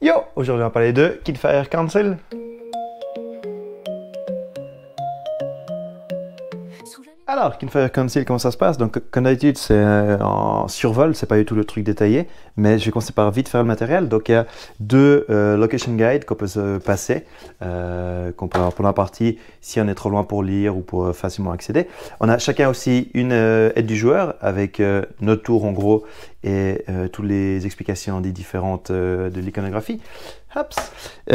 Yo, aujourd'hui on va parler de Killfire Cancel. Alors, Killfire Cancel, comment ça se passe? Donc, comme d'habitude, c'est en survol, c'est pas du tout le truc détaillé, mais je vais commencer par vite faire le matériel. Donc, il y a deux location guides qu'on peut se passer, qu'on peut avoir pour la partie si on est trop loin pour lire ou pour facilement accéder. On a chacun aussi une aide du joueur avec notre tour en gros et toutes les explications des différentes de l'iconographie. Et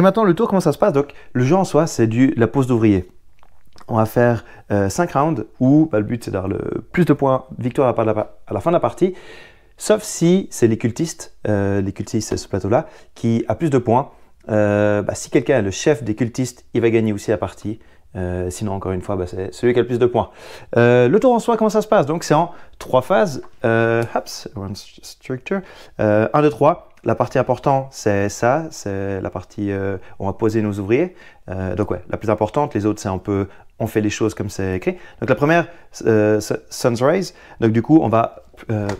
maintenant, le tour, comment ça se passe? Donc, le jeu en soi, c'est la pose d'ouvrier. On va faire 5 rounds où le but c'est d'avoir le plus de points de victoire à la fin de la partie, sauf si c'est les cultistes c'est ce plateau-là, qui a plus de points. Si quelqu'un est le chef des cultistes, il va gagner aussi la partie. Sinon, encore une fois, c'est celui qui a le plus de points. Le tour en soi, comment ça se passe? Donc, c'est en 3 phases. One structure. 1, 2, 3. La partie importante, c'est ça. C'est la partie on va poser nos ouvriers. Donc, ouais, la plus importante. Les autres, c'est un peu on fait les choses comme c'est écrit. Donc, la première, Sun's Rise. Donc, du coup, on va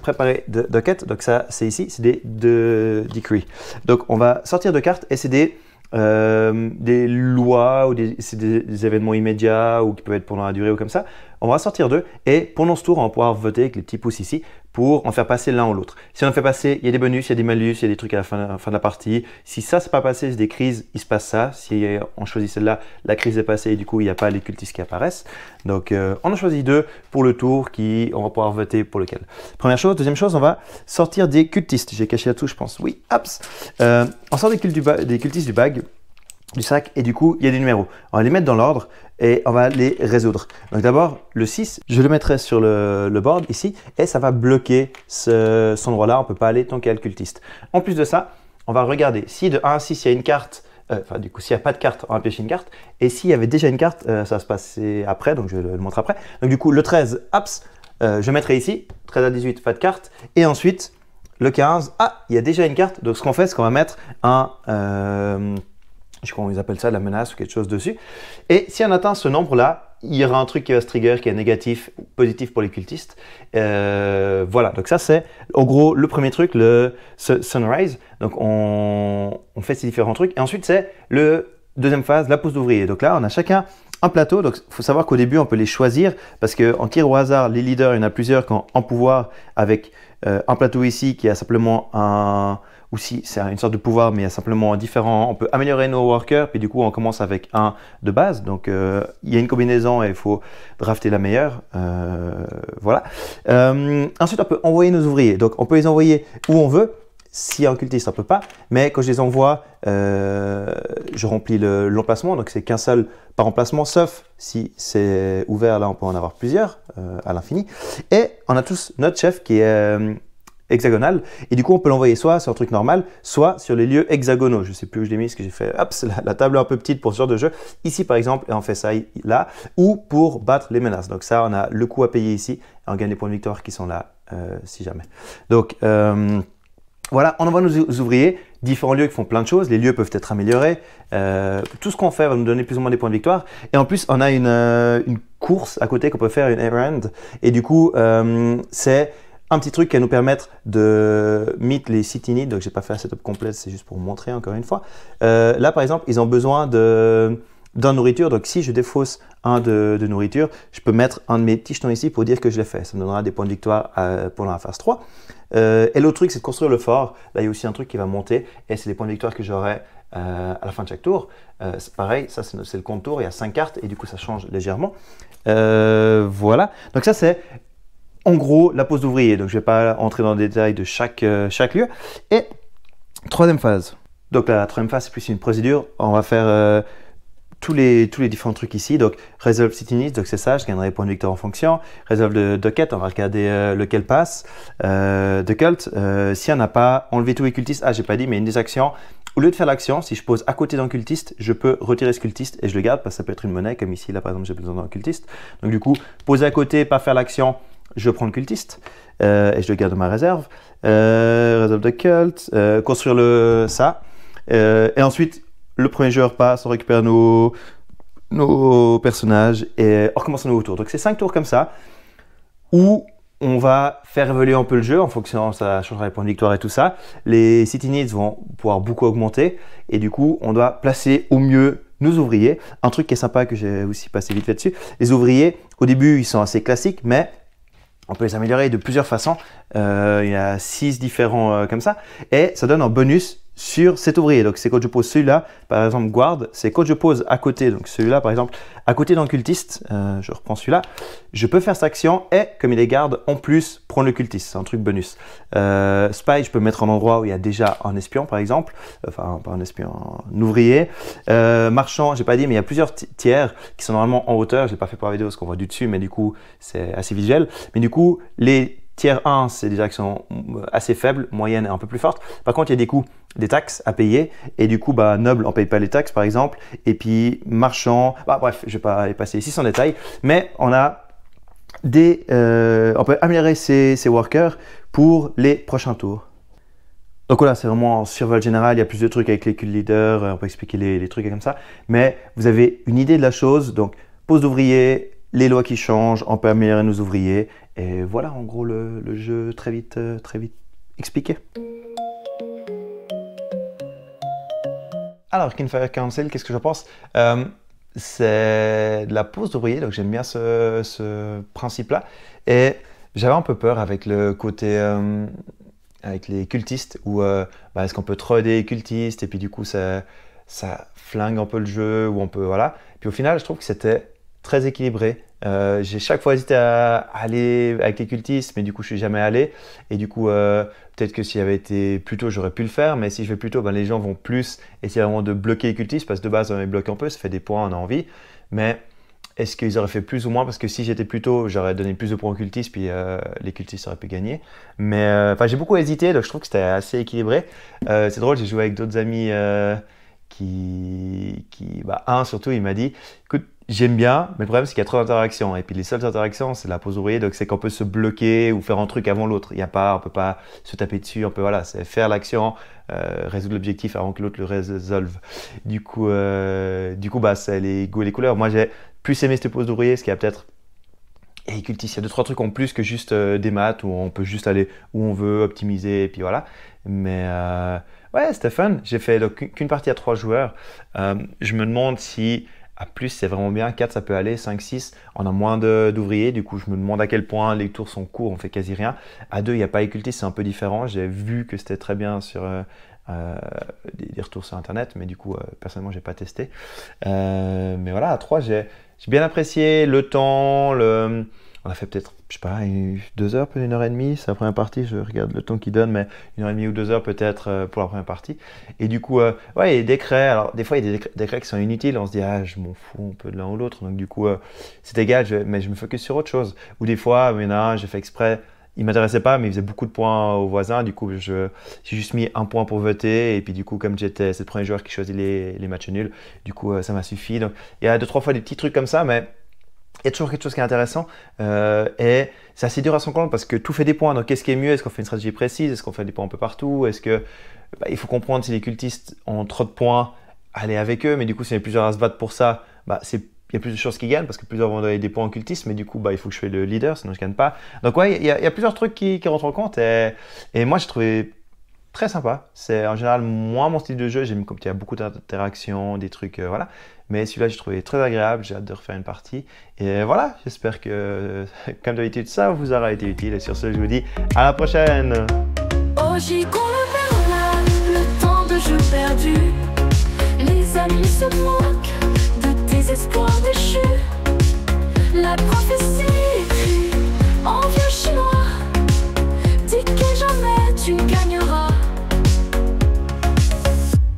préparer de quêtes. Donc, ça, c'est ici. C'est des decree. Donc, on va sortir de cartes et c'est des lois ou c'est des événements immédiats ou qui peuvent être pendant la durée ou comme ça. On va sortir d'eux et pendant ce tour, on va pouvoir voter avec les petits pouces ici pour en faire passer l'un ou l'autre. Si on en fait passer, il y a des bonus, il y a des malus, il y a des trucs à la fin de la partie. Si ça, c'est pas passé, c'est des crises, il se passe ça. Si on choisit celle-là, la crise est passée et du coup, il n'y a pas les cultistes qui apparaissent. Donc, on en choisit 2 pour le tour on va pouvoir voter pour lequel. Première chose. Deuxième chose, on va sortir des cultistes. J'ai caché la touche, je pense. Oui, on sort des cultistes du bag, du sac, et du coup, il y a des numéros. On va les mettre dans l'ordre et on va les résoudre. Donc d'abord, le 6, je le mettrai sur le board ici et ça va bloquer cet endroit-là. On ne peut pas aller tant qu'il y a le cultiste. En plus de ça, on va regarder si de 1 à 6, il y a une carte. Du coup, s'il n'y a pas de carte, on va piocher une carte. Et s'il y avait déjà une carte, ça va se passer après, donc je vais le montrer après. Donc du coup, le 13, je mettrai ici. 13 à 18, pas de carte. Et ensuite, le 15, il y a déjà une carte. Donc ce qu'on fait, c'est qu'on va mettre je sais pas comment ils appellent ça, la menace ou quelque chose dessus. Et si on atteint ce nombre-là, il y aura un truc qui va se trigger, qui est négatif ou positif pour les cultistes. Voilà, donc ça c'est en gros le premier truc, le Sunrise. Donc on fait ces différents trucs. Et ensuite c'est le deuxième phase, la pose d'ouvrier. Donc là on a chacun un plateau. Donc il faut savoir qu'au début on peut les choisir parce qu'en tir au hasard, les leaders, il y en a plusieurs qui ont en pouvoir avec un plateau ici qui a simplement ou si c'est une sorte de pouvoir, mais il y a simplement différents. On peut améliorer nos workers, puis du coup, on commence avec un de base. Donc, il y a une combinaison et il faut drafter la meilleure. Voilà. Ensuite, on peut envoyer nos ouvriers. Donc, on peut les envoyer où on veut. Si un cultiste, on ne peut pas. Mais quand je les envoie, je remplis l'emplacement. Donc, c'est qu'un seul par emplacement, sauf si c'est ouvert. Là, on peut en avoir plusieurs à l'infini. Et on a tous notre chef qui est hexagonal, et du coup on peut l'envoyer soit sur un truc normal, soit sur les lieux hexagonaux. Je ne sais plus où je l'ai mis, ce que j'ai fait, la table est un peu petite pour ce genre de jeu, ici par exemple, et on fait ça là, ou pour battre les menaces. Donc ça, on a le coût à payer ici, et on gagne les points de victoire qui sont là, si jamais. Donc voilà, on envoie nos ouvriers, différents lieux qui font plein de choses, les lieux peuvent être améliorés, tout ce qu'on fait va nous donner plus ou moins des points de victoire, et en plus on a une course à côté qu'on peut faire, une errand, et du coup c'est un petit truc qui va nous permettre de meet les city needs. Donc, je n'ai pas fait un setup complet, c'est juste pour vous montrer encore une fois. Là, par exemple, ils ont besoin d'une nourriture. Donc, si je défausse un de nourriture, je peux mettre un de mes petits jetons ici pour dire que je l'ai fait. Ça me donnera des points de victoire pendant la phase 3. Et l'autre truc, c'est de construire le fort. Là, il y a aussi un truc qui va monter et c'est les points de victoire que j'aurai à la fin de chaque tour. C'est pareil, ça, c'est le compte tour. Il y a 5 cartes et du coup, ça change légèrement. Voilà. Donc, ça, c'est en gros, la pose d'ouvrier. Donc, je ne vais pas entrer dans le détail de chaque lieu. Et troisième phase. Donc, la troisième phase, c'est plus une procédure. On va faire tous les différents trucs ici. Donc, Resolve City Needs, donc c'est ça, je gagnerai les points de victoire en fonction. Resolve de quête, on va regarder lequel passe. De cult, si on n'a pas enlevé tous les cultistes, j'ai pas dit, mais une des actions. Au lieu de faire l'action, si je pose à côté d'un cultiste, je peux retirer ce cultiste et je le garde parce que ça peut être une monnaie, comme ici, là par exemple, j'ai besoin d'un cultiste. Donc, du coup, poser à côté, pas faire l'action. Je prends le cultiste et je le garde dans ma réserve. Réserve de culte, construire ça. Et ensuite, le premier joueur passe, on récupère nos personnages et on recommence un nouveau tour. Donc, c'est 5 tours comme ça où on va faire évoluer un peu le jeu en fonction, ça changera les points de victoire et tout ça. Les city needs vont pouvoir beaucoup augmenter et du coup, on doit placer au mieux nos ouvriers. Un truc qui est sympa que j'ai aussi passé vite fait dessus, les ouvriers, au début, ils sont assez classiques, mais on peut les améliorer de plusieurs façons. Il y a 6 différents comme ça et ça donne un bonus sur cet ouvrier. Donc c'est quand je pose celui-là, par exemple guard, c'est quand je pose à côté, donc celui-là par exemple, à côté d'un cultiste, je reprends celui-là, je peux faire cette action et comme il est garde, en plus prendre le cultiste, c'est un truc bonus. Spy, je peux mettre en endroit où il y a déjà un espion par exemple, enfin pas un espion, un ouvrier. Marchand, j'ai pas dit, mais il y a plusieurs tiers qui sont normalement en hauteur, je l'ai pas fait pour la vidéo parce qu'on voit du dessus, mais du coup c'est assez visuel. Mais du coup, les tiers 1, c'est des actions assez faibles, moyennes et un peu plus fortes. Par contre, il y a des coûts, des taxes à payer. Et du coup, noble, on ne paye pas les taxes, par exemple. Et puis, marchand, bref, je ne vais pas y passer ici sans détail. Mais on a on peut améliorer ces workers pour les prochains tours. Donc voilà, c'est vraiment en survol général. Il y a plus de trucs avec les cult leaders. On peut expliquer les trucs comme ça. Mais vous avez une idée de la chose. Donc, pose d'ouvriers, les lois qui changent, on peut améliorer nos ouvriers. Et voilà en gros le jeu très vite expliqué. Alors, Kinfire Council, qu'est-ce que je pense? C'est de la pose d'ouvrier, donc j'aime bien ce principe-là. Et j'avais un peu peur avec le côté avec les cultistes, où est-ce qu'on peut trader les cultistes, et puis du coup ça flingue un peu le jeu, où on peut, voilà. Puis au final, je trouve que c'était très équilibré. J'ai chaque fois hésité à aller avec les cultistes, mais du coup je suis jamais allé. Et du coup, peut-être que s'il avait été plus tôt, j'aurais pu le faire. Mais si je vais plus tôt, les gens vont plus essayer vraiment de bloquer les cultistes, parce que de base, on les bloque un peu, ça fait des points, on a envie. Mais est-ce qu'ils auraient fait plus ou moins? Parce que si j'étais plus tôt, j'aurais donné plus de points aux cultistes, puis les cultistes auraient pu gagner. Mais j'ai beaucoup hésité, donc je trouve que c'était assez équilibré. C'est drôle, j'ai joué avec d'autres amis un surtout, il m'a dit, écoute, j'aime bien, mais le problème c'est qu'il y a trop d'interactions. Et puis les seules interactions, c'est la pose ouvrier, donc c'est qu'on peut se bloquer ou faire un truc avant l'autre. Il y a pas, on peut pas se taper dessus, on peut, voilà, c'est faire l'action, résoudre l'objectif avant que l'autre le résolve. Du coup, c'est les goûts et les couleurs. Moi, j'ai plus aimé cette pose d'ouvrier, ce qui a peut-être... Et cultiste, il y a 2-3 trucs en plus que juste des maths, où on peut juste aller où on veut, optimiser, et puis voilà. Mais ouais, c'était fun. J'ai fait qu'une partie à 3 joueurs. Je me demande si à plus c'est vraiment bien, 4 ça peut aller, 5, 6, on a moins d'ouvriers, du coup je me demande à quel point les tours sont courts, on fait quasi rien. À 2, il n'y a pas les cultistes, c'est un peu différent. J'ai vu que c'était très bien sur des retours sur internet, mais du coup personnellement j'ai pas testé. Mais voilà, à 3 j'ai bien apprécié le temps, on a fait peut-être, je sais pas, 2 heures, peut-être 1h30, c'est la première partie, je regarde le temps qu'il donne, mais 1h30 ou 2 heures peut-être pour la première partie. Et du coup, ouais, il y a des décrets, alors des fois il y a des décrets qui sont inutiles, on se dit, ah, je m'en fous un peu de l'un ou l'autre, donc du coup, c'est égal, mais je me focus sur autre chose. Ou des fois, il y en a un, j'ai fait exprès, il m'intéressait pas, mais il faisait beaucoup de points aux voisins, du coup, j'ai juste mis 1 point pour voter, et puis du coup, comme c'est le premier joueur qui choisit les matchs nuls, du coup, ça m'a suffi. Donc, il y a 2-3 fois des petits trucs comme ça, mais il y a toujours quelque chose qui est intéressant et c'est assez dur à se rendre compte parce que tout fait des points. Donc, qu'est-ce qui est mieux? Est-ce qu'on fait une stratégie précise? Est-ce qu'on fait des points un peu partout? Est-ce que il faut comprendre si les cultistes ont trop de points, aller avec eux. Mais du coup, s'il y a plusieurs à se battre pour ça, il y a plus de chances qu'ils gagnent parce que plusieurs vont donner des points en cultistes. Mais du coup, il faut que je sois le leader, sinon je gagne pas. Donc, ouais, il y a plusieurs trucs qui rentrent en compte et moi, j'ai trouvé très sympa. C'est en général moins mon style de jeu. J'aime comme il y a beaucoup d'interactions, des trucs, voilà. Mais celui-là, j'ai trouvé très agréable. J'ai hâte de refaire une partie. Et voilà, j'espère que, comme d'habitude, ça vous aura été utile. Et sur ce, je vous dis à la prochaine. Oh, j'y cours le temps de jeu perdu. Les amis se moquent de tes espoirs déchus. La prophétie écrite en vieux chinois dit que jamais tu gagnes.